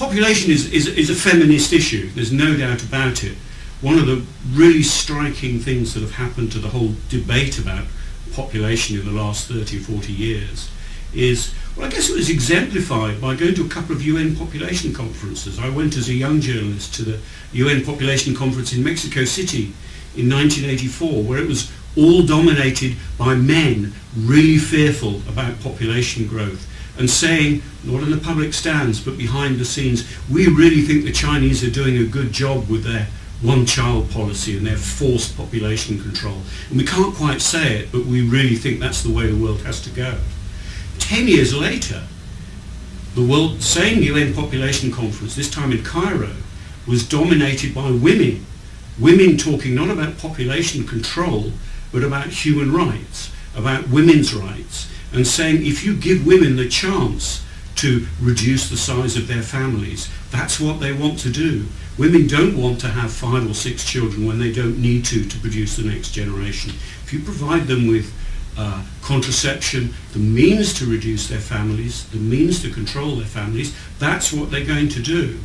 population is a feminist issue, there's no doubt about it. One of the really striking things that have happened to the whole debate about population in the last 30 or 40 years is, well, I guess it was exemplified by going to a couple of UN population conferences. I went as a young journalist to the UN population conference in Mexico City in 1984, where it was all dominated by men really fearful about population growth and saying, not in the public stands, but behind the scenes, we really think the Chinese are doing a good job with their one-child policy and their forced population control. And we can't quite say it, but we really think that's the way the world has to go. 10 years later, the same UN population conference, this time in Cairo, was dominated by women. Women talking not about population control, but about human rights, about women's rights, and saying if you give women the chance to reduce the size of their families, that's what they want to do. Women don't want to have 5 or 6 children when they don't need to produce the next generation. If you provide them with contraception, the means to reduce their families, the means to control their families, that's what they're going to do.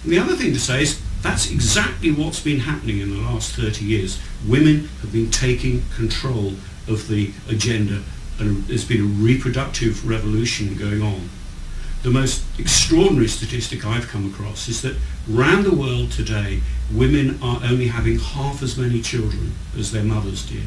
And the other thing to say is that's exactly what's been happening in the last 30 years. Women have been taking control of the agenda, and there's been a reproductive revolution going on. The most extraordinary statistic I've come across is that around the world today, women are only having half as many children as their mothers did.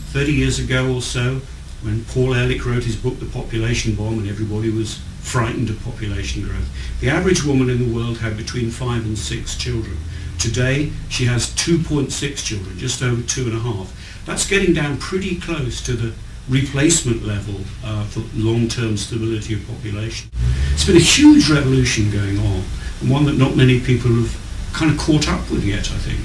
30 years ago or so, when Paul Ehrlich wrote his book, The Population Bomb, and everybody was frightened of population growth, the average woman in the world had between 5 and 6 children. Today, she has 2.6 children, just over 2.5. That's getting down pretty close to the replacement level for long-term stability of population. It's been a huge revolution going on, and one that not many people have kind of caught up with yet, I think.